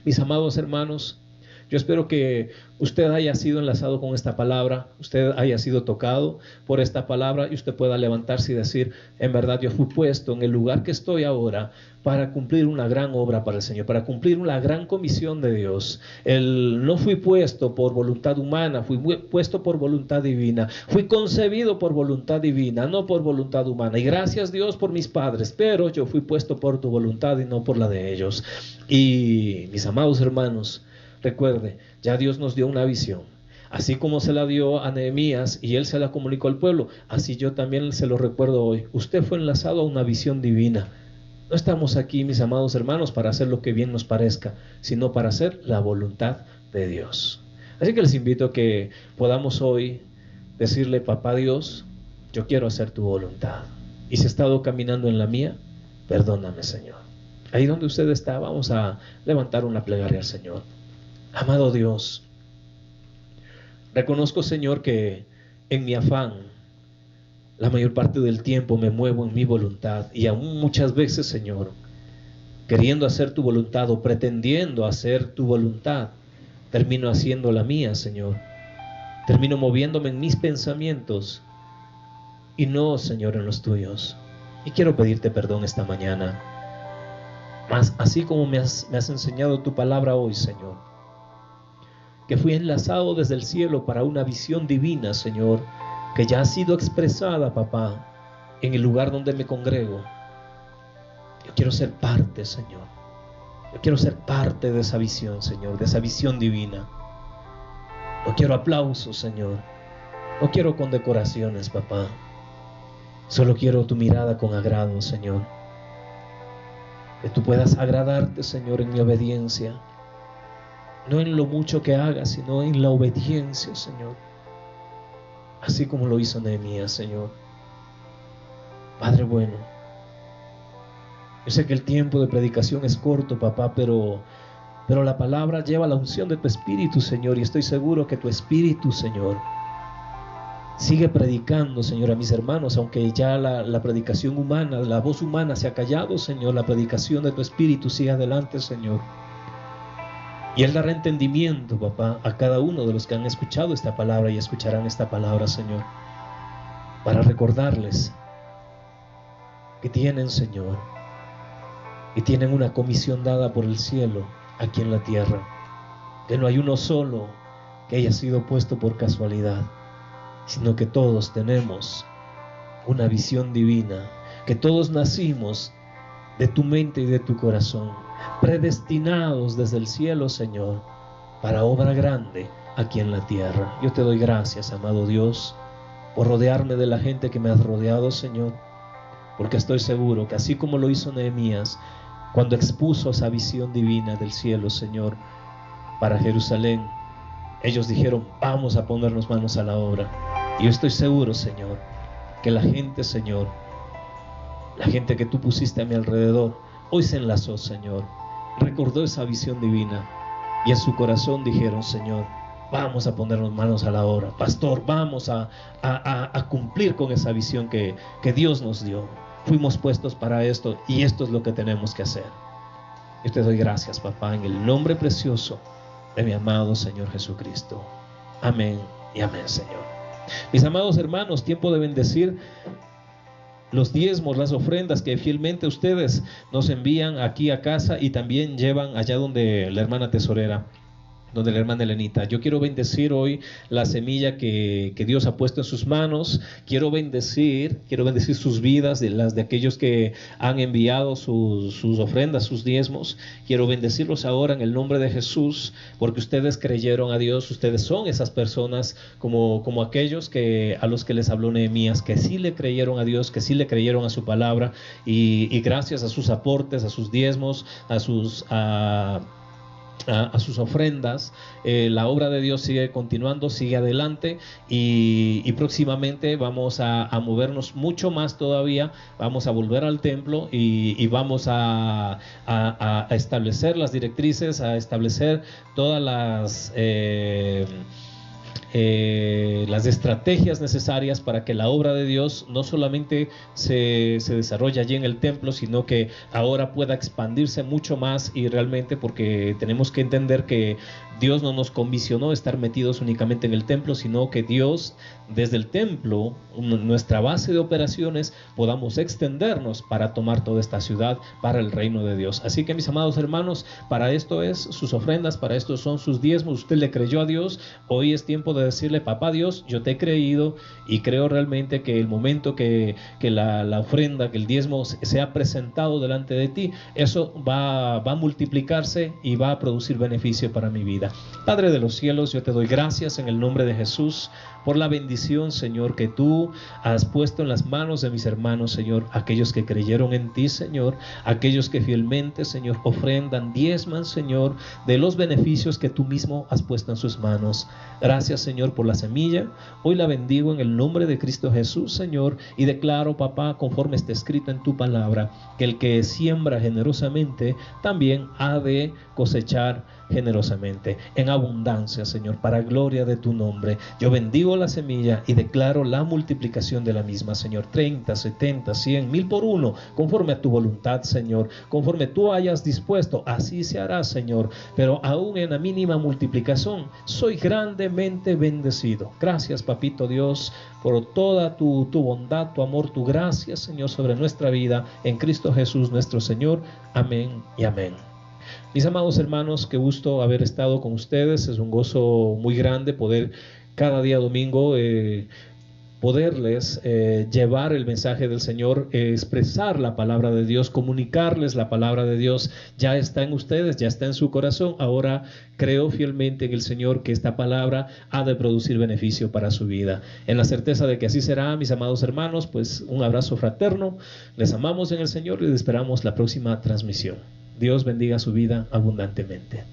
Mis amados hermanos, yo espero que usted haya sido enlazado con esta palabra, usted haya sido tocado por esta palabra y usted pueda levantarse y decir, en verdad yo fui puesto en el lugar que estoy ahora para cumplir una gran obra para el Señor, para cumplir una gran comisión de Dios. No fui puesto por voluntad humana, fui puesto por voluntad divina, fui concebido por voluntad divina, no por voluntad humana. Y gracias Dios por mis padres, pero yo fui puesto por tu voluntad y no por la de ellos. Y mis amados hermanos, recuerde, ya Dios nos dio una visión. Así como se la dio a Nehemías y él se la comunicó al pueblo, así yo también se lo recuerdo hoy. Usted fue enlazado a una visión divina. No estamos aquí, mis amados hermanos, para hacer lo que bien nos parezca, sino para hacer la voluntad de Dios. Así que les invito a que podamos hoy decirle: papá Dios, yo quiero hacer tu voluntad. Y si he estado caminando en la mía, perdóname, Señor. Ahí donde usted está, vamos a levantar una plegaria al Señor. Amado Dios, reconozco, Señor, que en mi afán, la mayor parte del tiempo me muevo en mi voluntad, y aún muchas veces, Señor, queriendo hacer tu voluntad o pretendiendo hacer tu voluntad, termino haciendo la mía, Señor. Termino moviéndome en mis pensamientos y no, Señor, en los tuyos. Y quiero pedirte perdón esta mañana. Mas así como me has enseñado tu palabra hoy, Señor, que fui enlazado desde el cielo para una visión divina, Señor, que ya ha sido expresada, papá, en el lugar donde me congrego. Yo quiero ser parte, Señor. Yo quiero ser parte de esa visión, Señor, de esa visión divina. No quiero aplausos, Señor. No quiero condecoraciones, papá. Solo quiero tu mirada con agrado, Señor. Que tú puedas agradarte, Señor, en mi obediencia. No en lo mucho que haga, sino en la obediencia, Señor. Así como lo hizo Nehemías, Señor. Padre bueno, yo sé que el tiempo de predicación es corto, papá, pero la palabra lleva la unción de tu Espíritu, Señor, y estoy seguro que tu Espíritu, Señor, sigue predicando, Señor, a mis hermanos, aunque ya la predicación humana, la voz humana se ha callado, Señor. La predicación de tu Espíritu sigue adelante, Señor. Y Él dará entendimiento, papá, a cada uno de los que han escuchado esta palabra y escucharán esta palabra, Señor, para recordarles que tienen, Señor, y tienen una comisión dada por el cielo aquí en la tierra, que no hay uno solo que haya sido puesto por casualidad, sino que todos tenemos una visión divina, que todos nacimos de tu mente y de tu corazón, predestinados desde el cielo, Señor, para obra grande aquí en la tierra. Yo te doy gracias, amado Dios, por rodearme de la gente que me has rodeado, Señor, porque estoy seguro que así como lo hizo Nehemías cuando expuso esa visión divina del cielo, Señor, para Jerusalén, ellos dijeron: vamos a ponernos manos a la obra. Y yo estoy seguro, Señor, que la gente, Señor, la gente que tú pusiste a mi alrededor, hoy se enlazó, Señor, recordó esa visión divina y en su corazón dijeron: Señor, vamos a ponernos manos a la obra. Pastor, vamos a cumplir con esa visión que Dios nos dio. Fuimos puestos para esto y esto es lo que tenemos que hacer. Yo te doy gracias, papá, en el nombre precioso de mi amado Señor Jesucristo. Amén y amén, Señor. Mis amados hermanos, tiempo de bendecir los diezmos, las ofrendas que fielmente ustedes nos envían aquí a casa y también llevan allá donde la hermana tesorera, donde la hermana Elenita. Yo quiero bendecir hoy la semilla que Dios ha puesto en sus manos. Quiero bendecir sus vidas, las de aquellos que han enviado sus ofrendas, sus diezmos. Quiero bendecirlos ahora en el nombre de Jesús, porque ustedes creyeron a Dios. Ustedes son esas personas como aquellos a los que les habló Nehemías, que sí le creyeron a Dios, que sí le creyeron a su palabra, y gracias a sus aportes, a sus diezmos, a sus ofrendas, la obra de Dios sigue continuando, sigue adelante, y próximamente vamos a movernos mucho más todavía. Vamos a volver al templo y vamos a establecer las directrices, a establecer todas las estrategias necesarias para que la obra de Dios no solamente se desarrolle allí en el templo, sino que ahora pueda expandirse mucho más, y realmente, porque tenemos que entender que Dios no nos comisionó estar metidos únicamente en el templo, sino que Dios, desde el templo, nuestra base de operaciones, podamos extendernos para tomar toda esta ciudad para el reino de Dios. Así que, mis amados hermanos, para esto es sus ofrendas, para esto son sus diezmos. Usted le creyó a Dios, hoy es tiempo de decirle: papá Dios, yo te he creído y creo realmente que el momento que la ofrenda, que el diezmo sea presentado delante de ti, eso va a multiplicarse y va a producir beneficio para mi vida. Padre de los cielos, yo te doy gracias en el nombre de Jesús por la bendición, Señor, que tú has puesto en las manos de mis hermanos, Señor, aquellos que creyeron en ti, Señor, aquellos que fielmente, Señor, ofrendan, diezman, Señor, de los beneficios que tú mismo has puesto en sus manos. Gracias, Señor, por la semilla. Hoy la bendigo en el nombre de Cristo Jesús, Señor, y declaro, papá, conforme está escrito en tu palabra, que el que siembra generosamente también ha de cosechar generosamente, en abundancia, Señor, para gloria de tu nombre. Yo bendigo la semilla y declaro la multiplicación de la misma, Señor, 30, 70, 100, 1000 por uno, conforme a tu voluntad, Señor, conforme tú hayas dispuesto, así se hará, Señor, pero aún en la mínima multiplicación, soy grandemente bendecido. Gracias, papito Dios, por toda tu bondad, tu amor, tu gracia, Señor, sobre nuestra vida, en Cristo Jesús nuestro Señor. Amén y amén. Mis amados hermanos, qué gusto haber estado con ustedes. Es un gozo muy grande poder cada día domingo poderles llevar el mensaje del Señor, expresar la palabra de Dios, comunicarles la palabra de Dios. Ya está en ustedes, ya está en su corazón. Ahora creo fielmente en el Señor que esta palabra ha de producir beneficio para su vida. En la certeza de que así será, mis amados hermanos, pues un abrazo fraterno. Les amamos en el Señor y les esperamos la próxima transmisión. Dios bendiga su vida abundantemente.